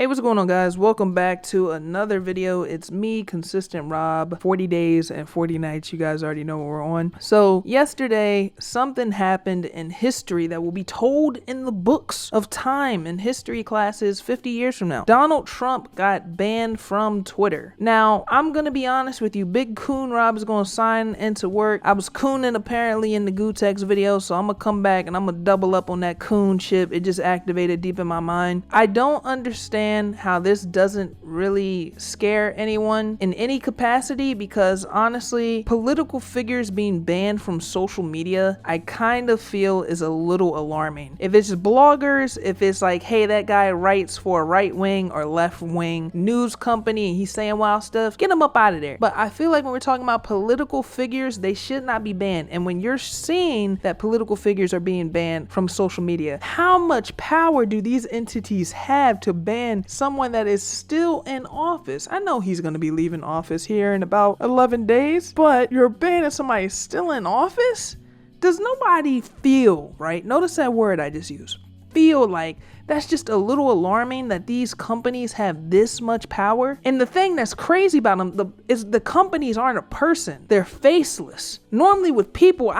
Hey, what's going on, guys? Welcome back to another video. It's me, Consistent Rob. 40 days and 40 nights. You guys already know what we're on. So yesterday, something happened in history that will be told in the books of time in history classes 50 years from now. Donald Trump got banned from Twitter. Now, I'm gonna be honest with you. Big Coon Rob is gonna sign into work. I was cooning apparently in the Gutex video, so I'm gonna come back and I'm gonna double up on that coon ship. It just activated deep in my mind. I don't understand how this doesn't really scare anyone in any capacity, because honestly, political figures being banned from social media, I kind of feel is a little alarming. If it's bloggers, if it's like, hey, that guy writes for a right wing or left wing news company and he's saying wild stuff, get him up out of there. But I feel like when we're talking about political figures, they should not be banned. And when you're seeing that political figures are being banned from social media, how much power do these entities have to ban someone that is still in office? I know he's going to be leaving office here in about 11 days, but you're banning somebody still in office? Does nobody feel, right? Notice that word I just used. Feel like that's just a little alarming that these companies have this much power. And the thing that's crazy about them is the companies aren't a person. They're faceless. Normally with people,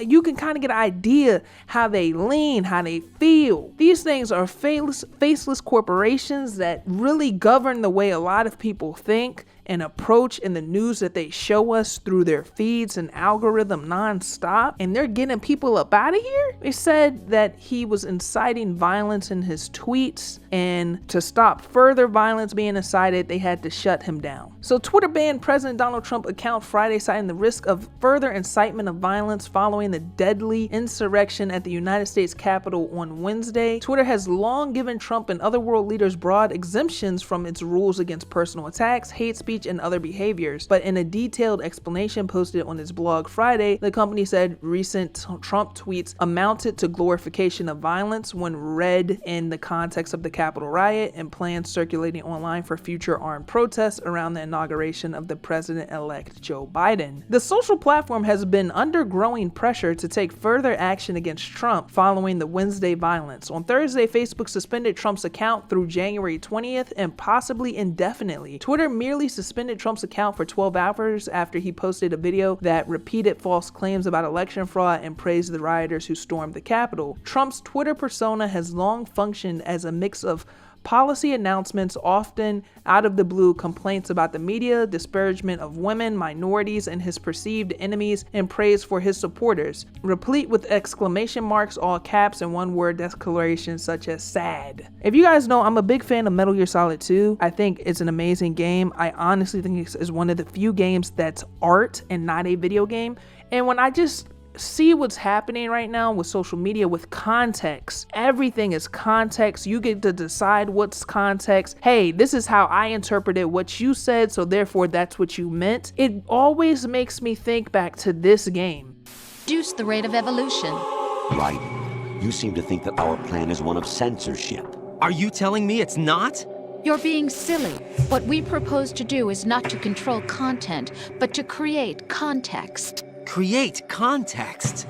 you can kind of get an idea how they lean, how they feel. These things are faceless corporations that really govern the way a lot of people think and approach in the news that they show us through their feeds and algorithm nonstop, and they're getting people up out of here. They said that he was inciting violence in his tweets, and to stop further violence being incited, they had to shut him down. So Twitter banned President Donald Trump account Friday, citing the risk of further incitement of violence following the deadly insurrection at the United States Capitol on Wednesday. Twitter has long given Trump and other world leaders broad exemptions from its rules against personal attacks, hate speech, and other behaviors. But in a detailed explanation posted on its blog Friday, the company said recent Trump tweets amounted to glorification of violence when read in the context of the Capitol riot and plans circulating online for future armed protests around the inauguration of the president-elect Joe Biden. The social platform has been under growing pressure to take further action against Trump following the Wednesday violence. On Thursday, Facebook suspended Trump's account through January 20th and possibly indefinitely. Twitter merely suspended Trump's account for 12 hours after he posted a video that repeated false claims about election fraud and praised the rioters who stormed the Capitol. Trump's Twitter persona has long functioned as a mix of policy announcements, often out of the blue complaints about the media, disparagement of women, minorities, and his perceived enemies, and praise for his supporters, replete with exclamation marks, all caps, and one-word declarations such as sad. If you guys know, I'm a big fan of Metal Gear Solid 2. I think it's an amazing game. I honestly think it's one of the few games that's art and not a video game. And when I just see what's happening right now with social media, with context, everything is context. You get to decide what's context. Hey, this is how I interpreted what you said, so therefore that's what you meant. It always makes me think back to this game. Reduce the rate of evolution. Right. You seem to think that our plan is one of censorship. Are you telling me it's not? You're being silly. What we propose to do is not to control content, but to create context. Create context.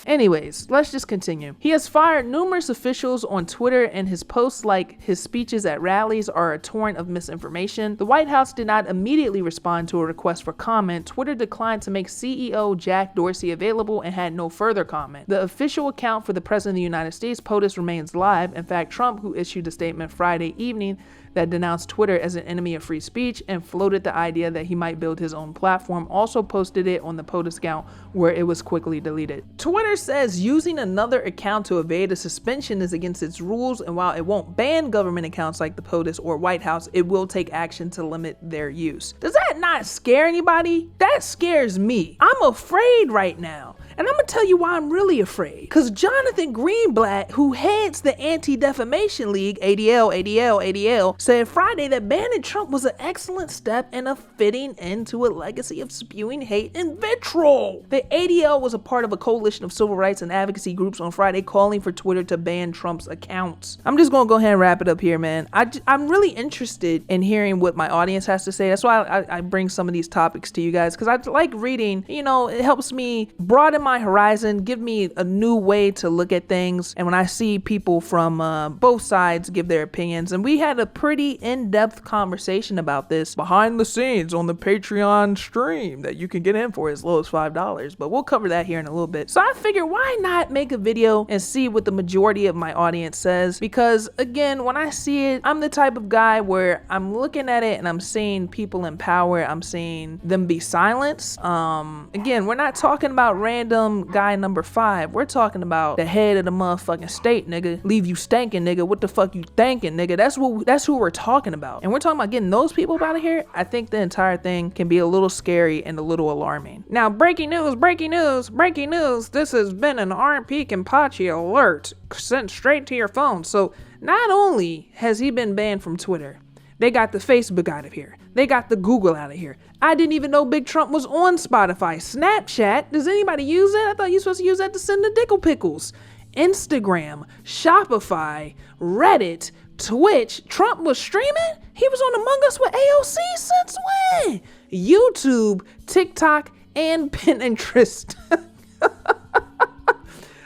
Anyways, let's just continue. He has fired numerous officials on Twitter, and his posts, like his speeches at rallies, are a torrent of misinformation. The White House did not immediately respond to a request for comment. Twitter declined to make CEO Jack Dorsey available and had no further comment. The official account for the President of the United States, POTUS, remains live. In fact, Trump, who issued a statement Friday evening that denounced Twitter as an enemy of free speech and floated the idea that he might build his own platform, also posted it on the POTUS account, where it was quickly deleted. Twitter says using another account to evade a suspension is against its rules, and while it won't ban government accounts like the POTUS or White House, it will take action to limit their use. Does that not scare anybody? That scares me. I'm afraid right now. And I'm gonna tell you why I'm really afraid. Because Jonathan Greenblatt, who heads the Anti-Defamation League, ADL, said Friday that banning Trump was an excellent step and a fitting end to a legacy of spewing hate and vitriol. The ADL was a part of a coalition of civil rights and advocacy groups on Friday calling for Twitter to ban Trump's accounts. I'm just gonna go ahead and wrap it up here, man. I'm really interested in hearing what my audience has to say. That's why I bring some of these topics to you guys, because I like reading. You know, it helps me broaden my horizon, give me a new way to look at things. And when I see people from both sides give their opinions, and we had a pretty in-depth conversation about this behind the scenes on the Patreon stream that you can get in for as low as $5, but we'll cover that here in a little bit. So I figure, why not make a video and see what the majority of my audience says? Because again, when I see it, I'm the type of guy where I'm looking at it and I'm seeing people in power, I'm seeing them be silenced. Again, we're not talking about random guy number 5. We're talking about the head of the motherfucking state, nigga. Leave you stankin', nigga. What the fuck you thinking, nigga? That's who we're talking about. And we're talking about getting those people out of here. I think the entire thing can be a little scary and a little alarming. Now, breaking news, breaking news, breaking news. This has been an RP Kenpachi alert sent straight to your phone. So not only has he been banned from Twitter, they got the Facebook out of here. They got the Google out of here. I didn't even know Big Trump was on Spotify. Snapchat, does anybody use it? I thought you were supposed to use that to send the dickle pickles. Instagram, Shopify, Reddit, Twitch. Trump was streaming? He was on Among Us with AOC since when? YouTube, TikTok, and Pinterest.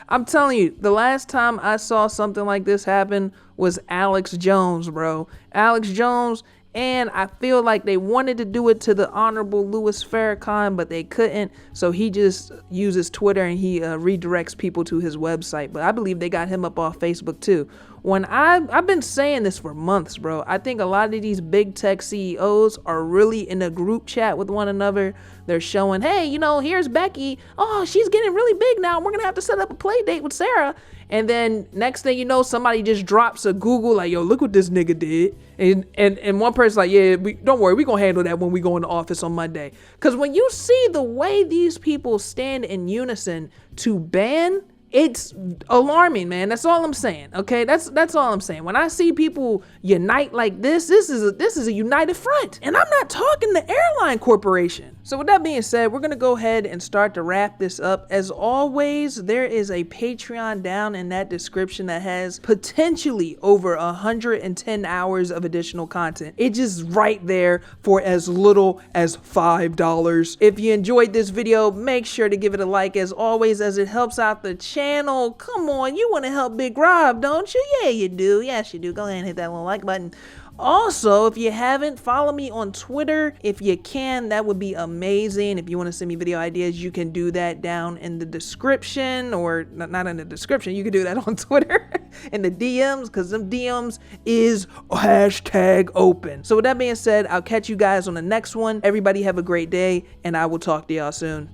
I'm telling you, the last time I saw something like this happen was Alex Jones, bro. Alex Jones, and I feel like they wanted to do it to the Honorable Louis Farrakhan, but they couldn't, so he just uses Twitter and he redirects people to his website. But I believe they got him up off Facebook too. When I've been saying this for months, bro. I think a lot of these big tech CEOs are really in a group chat with one another. They're showing, hey, you know, here's Becky. Oh, she's getting really big now. We're gonna have to set up a play date with Sarah. And then next thing you know, somebody just drops a Google like, yo, look what this nigga did. And one person's like, yeah, don't worry, we gonna handle that when we go in the office on Monday. Cause when you see the way these people stand in unison to ban, it's alarming, man. That's all I'm saying. Okay, that's all I'm saying. When I see people unite like this is a united front, and I'm not talking the airline corporation. So with that being said, we're gonna go ahead and start to wrap this up. As always, there is a Patreon down in that description that has potentially over 110 hours of additional content. It's just right there for as little as $5. If you enjoyed this video, make sure to give it a like as always, as it helps out the channel. Come on, you want to help Big Rob, don't you? Yeah, you do. Yes, you do. Go ahead and hit that little like button. Also, if you haven't, follow me on Twitter. If you can, that would be amazing. If you want to send me video ideas, you can do that down in the description, or not in the description. You can do that on Twitter in the DMs, because them DMs is #open. So with that being said, I'll catch you guys on the next one. Everybody have a great day, and I will talk to y'all soon.